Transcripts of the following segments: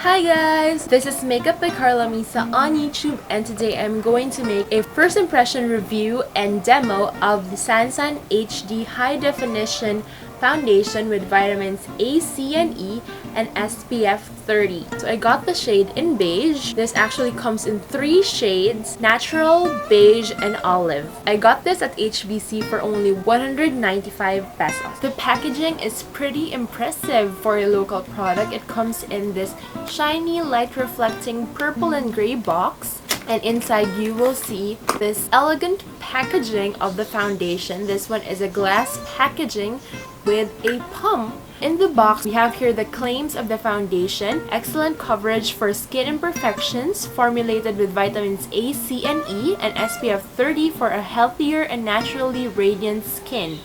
Hi guys! This is Makeup by Carlamisa on YouTube, and today I'm going to make a first impression review and demo of the Sansan HD High Definition Foundation with vitamins A, C, and E and SPF 30. So I got the shade in beige. This actually comes in 3 shades: natural, beige, and olive. I got this at HBC for only 195 pesos. The packaging is pretty impressive for a local product. It comes in this shiny, light reflecting purple and gray box, and inside you will see this elegant packaging of the foundation. This one is a glass packaging with a pump. In the box, we have here the claims of the foundation: excellent coverage for skin imperfections, formulated with vitamins A, C, and E, and SPF 30 for a healthier and naturally radiant skin.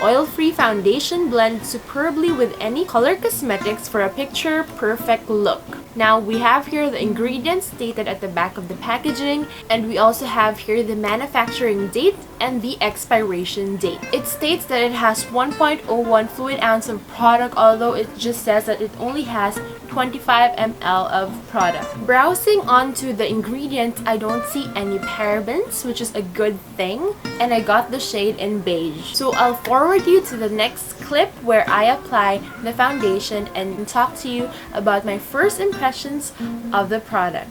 Oil-free foundation blends superbly with any color cosmetics for a picture-perfect look. Now, we have here the ingredients stated at the back of the packaging, and we also have here the manufacturing date and the expiration date. It states that it has 1.01 fluid ounce of product, although it just says that it only has 25 ml of product. Browsing onto the ingredients, I don't see any parabens, which is a good thing, and I got the shade in beige. So I'll forward you to the next clip where I apply the foundation and talk to you about my first impressions of the product.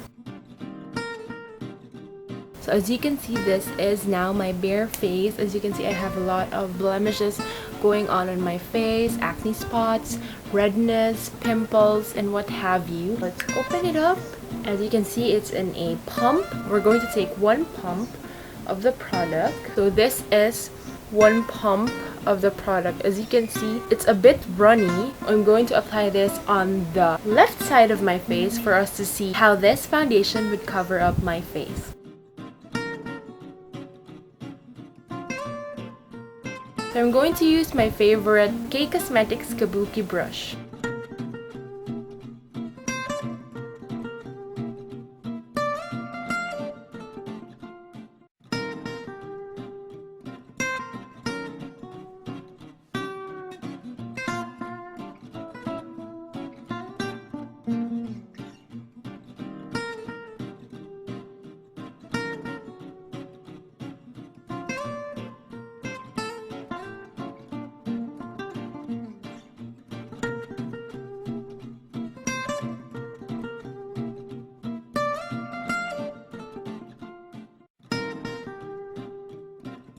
So as you can see, this is now my bare face. As you can see, I have a lot of blemishes going on my face, acne spots, redness, pimples, and what have you. Let's open it up. As you can see, it's in a pump. We're going to take 1 pump of the product. So this is 1 pump of the product. As you can see, it's a bit runny. I'm going to apply this on the left side of my face for us to see how this foundation would cover up my face. So I'm going to use my favorite K Cosmetics Kabuki brush.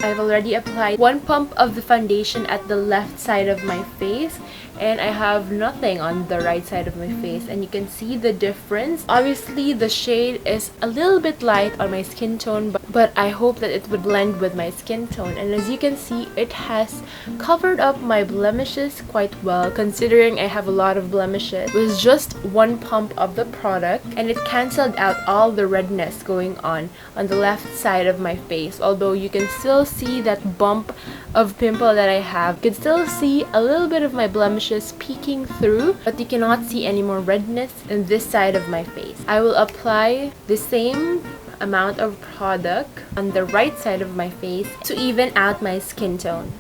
I've already applied 1 pump of the foundation at the left side of my face, and I have nothing on the right side of my face, and you can see the difference. Obviously, the shade is a little bit light on my skin tone, but I hope that it would blend with my skin tone. And as you can see, it has covered up my blemishes quite well, considering I have a lot of blemishes. It was just 1 pump of the product, and it cancelled out all the redness going on the left side of my face. Although you can still see that bump of pimple that I have. You can still see a little bit of my blemishes peeking through, but you cannot see any more redness in this side of my face. I will apply the same amount of product on the right side of my face to even out my skin tone.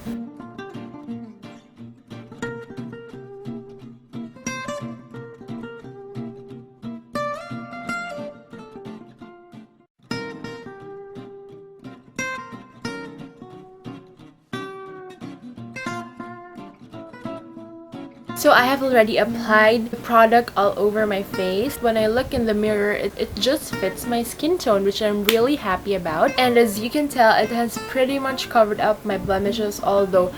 So I have already applied the product all over my face. When I look in the mirror, it just fits my skin tone, which I'm really happy about. And as you can tell, it has pretty much covered up my blemishes, although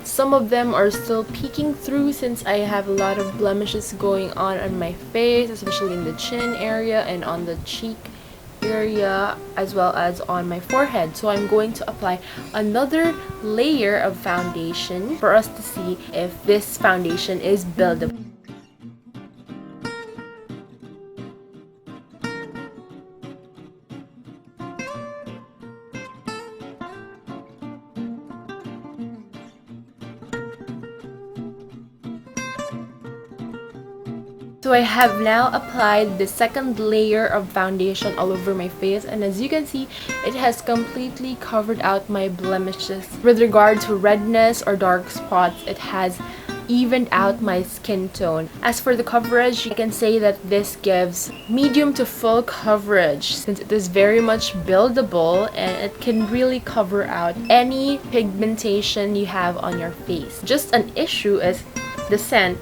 some of them are still peeking through since I have a lot of blemishes going on my face, especially in the chin area and on the cheek area, as well as on my forehead. So I'm going to apply another layer of foundation for us to see if this foundation is buildable. So I have now applied the second layer of foundation all over my face, and as you can see, it has completely covered out my blemishes. With regard to redness or dark spots, it has evened out my skin tone. As for the coverage, I can say that this gives medium to full coverage since it is very much buildable and it can really cover out any pigmentation you have on your face. Just an issue is the scent.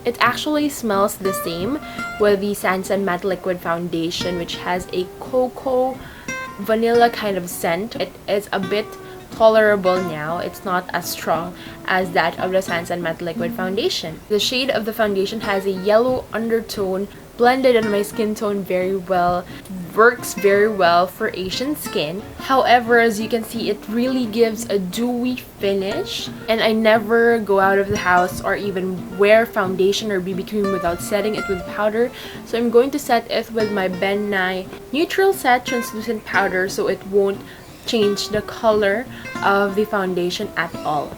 It actually smells the same with the Sansan Matte Liquid Foundation, which has a cocoa vanilla kind of scent. It is a bit tolerable now. It's not as strong as that of the Sansan Matte Liquid Foundation. The shade of the foundation has a yellow undertone, blended on my skin tone very well, works very well for Asian skin. However, as you can see, it really gives a dewy finish, and I never go out of the house or even wear foundation or BB cream without setting it with powder. So I'm going to set it with my Ben Nye Neutral Set Translucent Powder so it won't change the color of the foundation at all.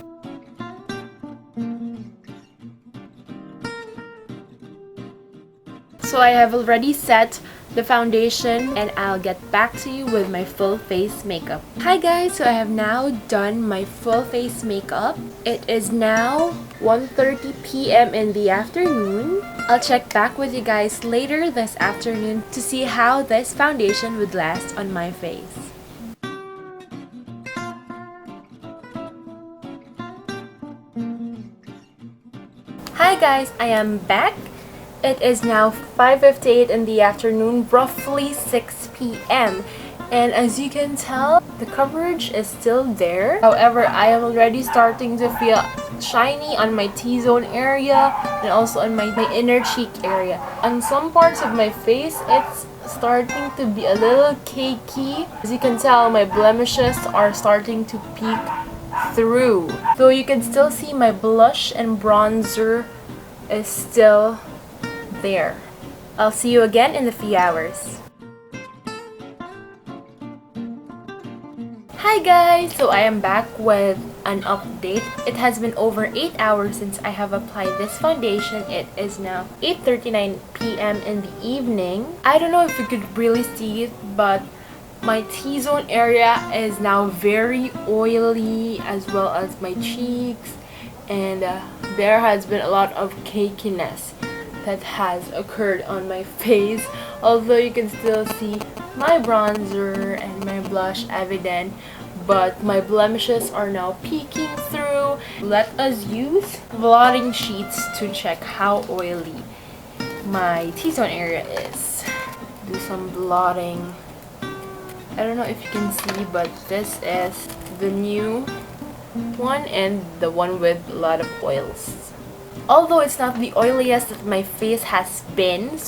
So I have already set the foundation and I'll get back to you with my full face makeup. Hi guys, so I have now done my full face makeup. It is now 1:30 p.m. in the afternoon. I'll check back with you guys later this afternoon to see how this foundation would last on my face. Hi guys, I am back. It is now 5:58 in the afternoon, roughly 6 p.m. And as you can tell, the coverage is still there. However, I am already starting to feel shiny on my T-zone area and also on my inner cheek area. On some parts of my face, it's starting to be a little cakey. As you can tell, my blemishes are starting to peek through. Though you can still see my blush and bronzer is still there. I'll see you again in a few hours. Hi guys! So I am back with an update. It has been over 8 hours since I have applied this foundation. It is now 8:39 p.m. in the evening. I don't know if you could really see it, but my T-zone area is now very oily, as well as my cheeks, and there has been a lot of cakiness that has occurred on my face, although you can still see my bronzer and my blush evident, but my blemishes are now peeking through. Let us use blotting sheets to check how oily my T-zone area is. Do some blotting. I don't know if you can see, but this is the new one and the one with a lot of oils. Although it's not the oiliest that my face has been,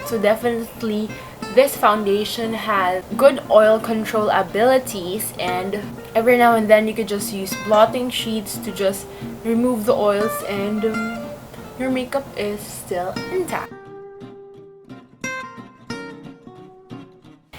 so definitely this foundation has good oil control abilities, and every now and then you could just use blotting sheets to just remove the oils and your makeup is still intact.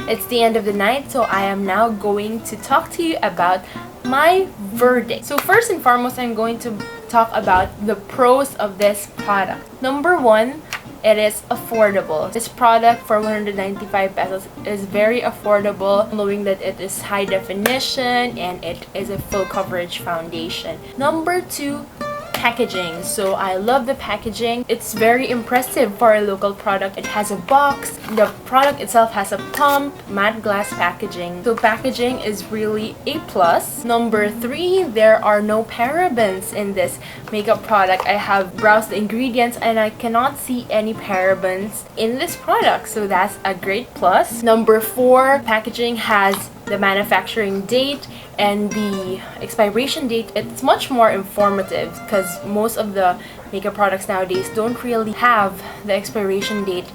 It's the end of the night, so I am now going to talk to you about my verdict. So first and foremost, I'm going to talk about the pros of this product. Number one, it is affordable. This product for 195 pesos is very affordable, knowing that it is high definition and it is a full coverage foundation. Number two, packaging. So I love the packaging. It's very impressive for a local product. It has a box. The product itself has a pump, matte glass packaging. So packaging is really a plus. Number three, there are no parabens in this makeup product. I have browsed the ingredients and I cannot see any parabens in this product. So that's a great plus. Number four, packaging has the manufacturing date and the expiration date. It's much more informative because most of the makeup products nowadays don't really have the expiration date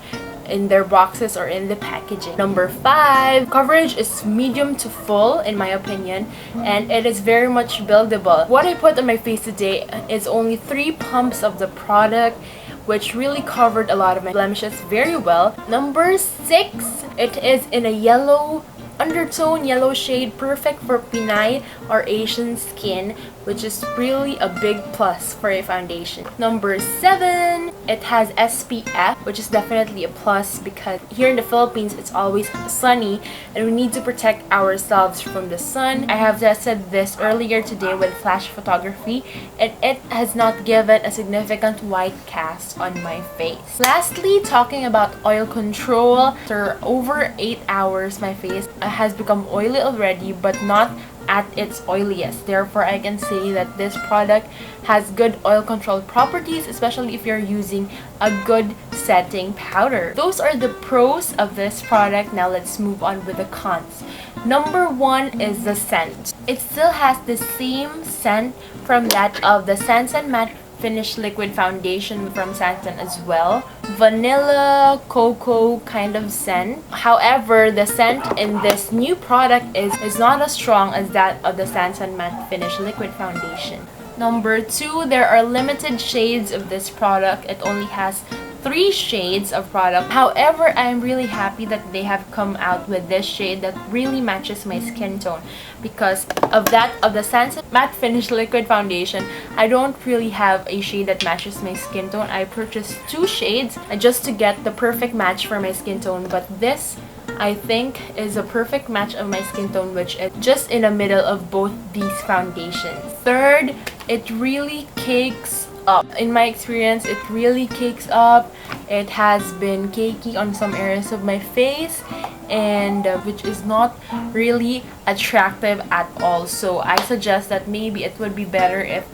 in their boxes or in the packaging. Number five, coverage is medium to full in my opinion, and it is very much buildable. What I put on my face today is only 3 pumps of the product, which really covered a lot of my blemishes very well. Number six, it is in a yellow undertone, yellow shade, perfect for Pinay or Asian skin, which is really a big plus for a foundation. Number 7, it has SPF, which is definitely a plus because here in the Philippines it's always sunny and we need to protect ourselves from the sun. I have tested this earlier today with flash photography and it has not given a significant white cast on my face. Lastly, talking about oil control, after over 8 hours my face has become oily already, but not at its oiliest. Therefore, I can say that this product has good oil control properties, especially if you're using a good setting powder. Those are the pros of this product. Now let's move on with the cons. Number 1 is the scent. It still has the same scent from that of the Sansan Matte Finish Liquid Foundation from Sansan as well. Vanilla, cocoa kind of scent. However, the scent in this new product is not as strong as that of the Sansan Matte Finish Liquid Foundation. Number 2, there are limited shades of this product. It only has 3 shades of product. However, I'm really happy that they have come out with this shade that really matches my skin tone, because of the Sansan Matte Finish Liquid Foundation, I don't really have a shade that matches my skin tone. I purchased 2 shades just to get the perfect match for my skin tone, but this I think is a perfect match of my skin tone, which is just in the middle of both these foundations. Third, it really cakes up. In my experience, it really cakes up. It has been cakey on some areas of my face, and which is not really attractive at all. So I suggest that maybe it would be better if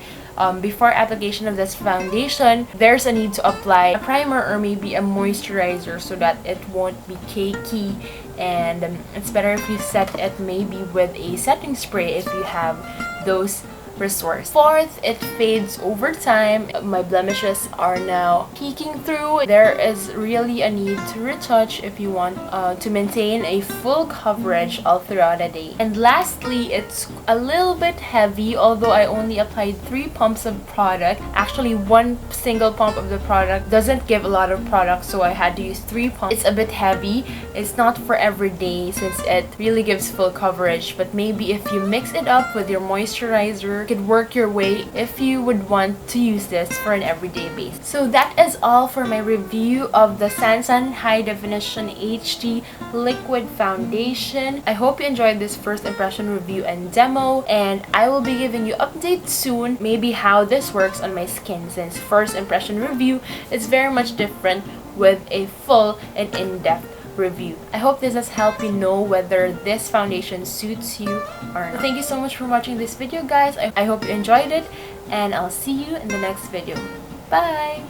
before application of this foundation, there's a need to apply a primer or maybe a moisturizer so that it won't be cakey, and it's better if you set it maybe with a setting spray if you have those resource. Fourth, it fades over time. My blemishes are now peeking through. There is really a need to retouch if you want to maintain a full coverage all throughout the day. And lastly, it's a little bit heavy, although I only applied 3 pumps of product. Actually, 1 single pump of the product doesn't give a lot of product, so I had to use 3 pumps. It's a bit heavy. It's not for every day since it really gives full coverage, but maybe if you mix it up with your moisturizer, could work your way if you would want to use this for an everyday basis. So that is all for my review of the Sansan High Definition HD Liquid Foundation. I hope you enjoyed this first impression review and demo, and I will be giving you updates soon, maybe how this works on my skin, since first impression review is very much different with a full and in-depth review. I hope this has helped you know whether this foundation suits you or not. Thank you so much for watching this video, guys. I hope you enjoyed it, and I'll see you in the next video. Bye!